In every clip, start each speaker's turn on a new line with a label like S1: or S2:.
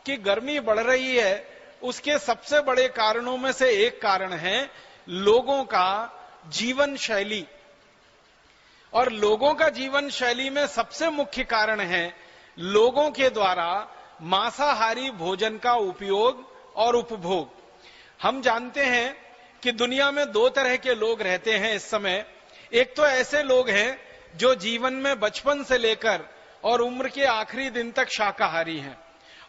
S1: कि गर्मी बढ़ रही है, उसके सबसे बड़े कारणों में से एक कारण है लोगों का जीवन शैली। और लोगों का जीवन शैली में सबसे मुख्य कारण है लोगों के द्वारा मांसाहारी भोजन का उपयोग और उपभोग। हम जानते हैं कि दुनिया में दो तरह के लोग रहते हैं इस समय। एक तो ऐसे लोग हैं जो जीवन में बचपन से लेकर और उम्र के आखिरी दिन तक शाकाहारी हैं,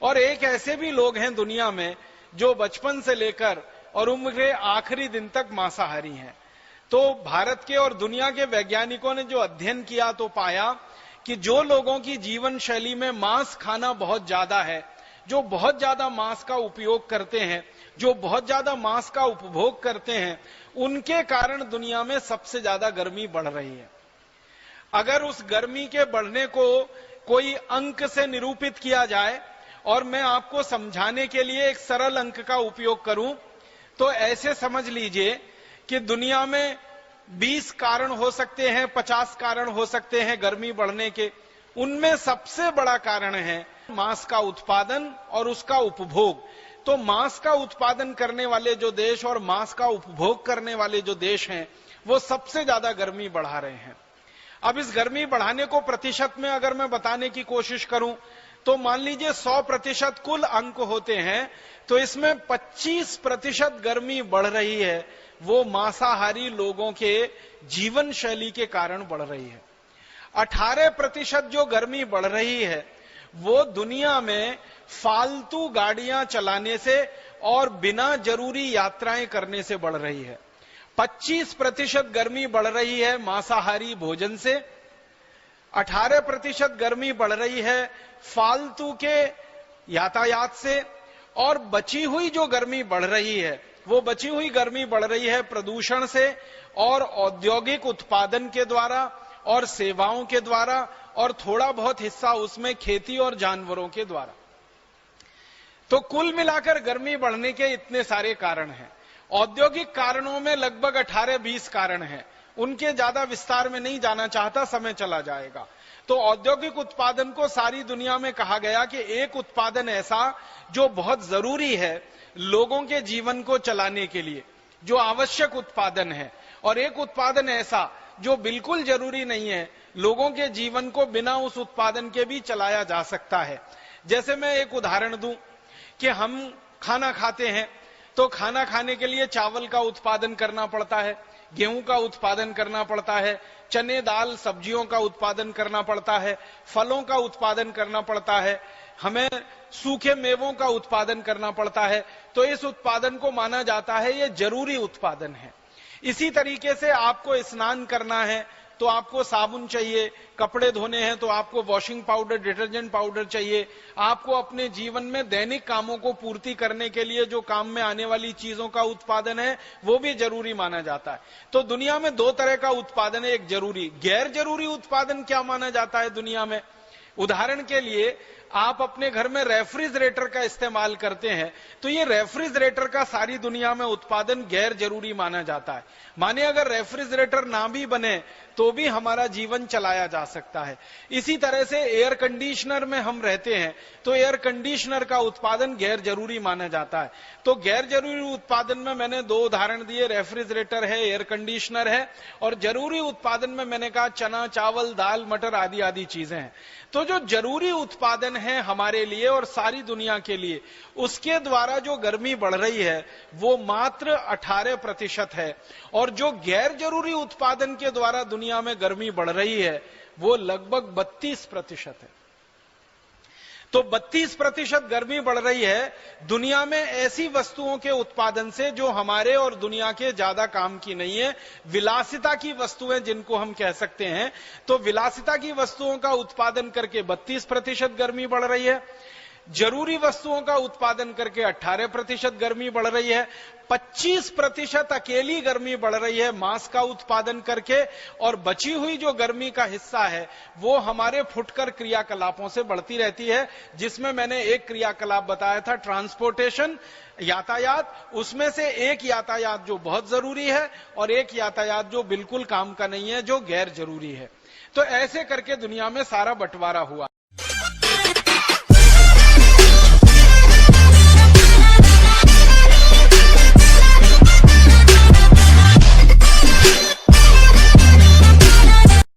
S1: और एक ऐसे भी लोग हैं दुनिया में जो बचपन से लेकर और उम्र के आखिरी दिन तक मांसाहारी हैं। तो भारत के और दुनिया के वैज्ञानिकों ने जो अध्ययन किया तो पाया कि जो लोगों की जीवन शैली में मांस खाना बहुत ज्यादा है, जो बहुत ज्यादा मांस का उपयोग करते हैं, जो बहुत ज्यादा मांस का उपभोग करते हैं, उनके कारण दुनिया में सबसे ज्यादा गर्मी बढ़ रही है। अगर उस गर्मी के बढ़ने को कोई अंक से निरूपित किया जाए और मैं आपको समझाने के लिए एक सरल अंक का उपयोग करूं तो ऐसे समझ लीजिए कि दुनिया में 20 कारण हो सकते हैं, 50 कारण हो सकते हैं गर्मी बढ़ने के। उनमें सबसे बड़ा कारण है मांस का उत्पादन और उसका उपभोग। तो मांस का उत्पादन करने वाले जो देश और मांस का उपभोग करने वाले जो देश हैं वो सबसे ज्यादा गर्मी बढ़ा रहे हैं। अब इस गर्मी बढ़ाने को प्रतिशत में अगर मैं बताने की कोशिश करूं तो मान लीजिए 100% कुल अंक होते हैं, तो इसमें 25% गर्मी बढ़ रही है वो मांसाहारी लोगों के जीवन शैली के कारण बढ़ रही है। 18% जो गर्मी बढ़ रही है वो दुनिया में फालतू गाड़ियां चलाने से और बिना जरूरी यात्राएं करने से बढ़ रही है। 25% गर्मी बढ़ रही है मांसाहारी भोजन से, 18% गर्मी बढ़ रही है फालतू के यातायात से, और बची हुई जो गर्मी बढ़ रही है वो बची हुई गर्मी बढ़ रही है प्रदूषण से और औद्योगिक उत्पादन के द्वारा और सेवाओं के द्वारा, और थोड़ा बहुत हिस्सा उसमें खेती और जानवरों के द्वारा। तो कुल मिलाकर गर्मी बढ़ने के इतने सारे कारण हैं। औद्योगिक कारणों में लगभग 18-20 कारण हैं, उनके ज्यादा विस्तार में नहीं जाना चाहता, समय चला जाएगा। तो औद्योगिक उत्पादन को सारी दुनिया में कहा गया कि एक उत्पादन ऐसा जो बहुत जरूरी है लोगों के जीवन को चलाने के लिए, जो आवश्यक उत्पादन है, और एक उत्पादन ऐसा जो बिल्कुल जरूरी नहीं है, लोगों के जीवन को बिना उस उत्पादन के भी चलाया जा सकता है। जैसे मैं एक उदाहरण दूं कि हम खाना खाते हैं तो खाना खाने के लिए चावल का उत्पादन करना पड़ता है, गेहूं का उत्पादन करना पड़ता है, चने दाल सब्जियों का उत्पादन करना पड़ता है, फलों का उत्पादन करना पड़ता है, हमें सूखे मेवों का उत्पादन करना पड़ता है। तो इस उत्पादन को माना जाता है ये जरूरी उत्पादन है। इसी तरीके से आपको स्नान करना है तो आपको साबुन चाहिए, कपड़े धोने हैं तो आपको वॉशिंग पाउडर, डिटर्जेंट पाउडर चाहिए, आपको अपने जीवन में दैनिक कामों को पूर्ति करने के लिए जो काम में आने वाली चीजों का उत्पादन है वो भी जरूरी माना जाता है। तो दुनिया में दो तरह का उत्पादन है, एक जरूरी, गैर जरूरी उत्पादन क्या माना जाता है दुनिया में। उदाहरण के लिए आप अपने घर में रेफ्रिजरेटर का इस्तेमाल करते हैं तो ये रेफ्रिजरेटर का सारी दुनिया में उत्पादन गैर जरूरी माना जाता है। माने अगर रेफ्रिजरेटर ना भी बने तो भी हमारा जीवन चलाया जा सकता है। इसी तरह से एयर कंडीशनर में हम रहते हैं तो एयर कंडीशनर का उत्पादन गैर जरूरी माना जाता है। तो गैर जरूरी उत्पादन में मैंने दो उदाहरण दिए, रेफ्रिजरेटर है, एयर कंडीशनर है, और जरूरी उत्पादन में मैंने कहा चना, चावल, दाल, मटर आदि आदि चीजें हैं। तो जो जरूरी उत्पादन है हमारे लिए और सारी दुनिया के लिए, उसके द्वारा जो गर्मी बढ़ रही है वो मात्र 18% है, और जो गैर जरूरी उत्पादन के द्वारा दुनिया में गर्मी बढ़ रही है वो लगभग 32% है। तो 32% गर्मी बढ़ रही है दुनिया में ऐसी वस्तुओं के उत्पादन से जो हमारे और दुनिया के ज्यादा काम की नहीं है, विलासिता की वस्तुएं जिनको हम कह सकते हैं। तो विलासिता की वस्तुओं का उत्पादन करके 32% गर्मी बढ़ रही है, जरूरी वस्तुओं का उत्पादन करके 18% गर्मी बढ़ रही है, 25% अकेली गर्मी बढ़ रही है मांस का उत्पादन करके, और बची हुई जो गर्मी का हिस्सा है वो हमारे फुटकर क्रियाकलापों से बढ़ती रहती है, जिसमें मैंने एक क्रियाकलाप बताया था ट्रांसपोर्टेशन, यातायात। उसमें से एक यातायात जो बहुत जरूरी है और एक यातायात जो बिल्कुल काम का नहीं है, जो गैर जरूरी है। तो ऐसे करके दुनिया में सारा बंटवारा हुआ।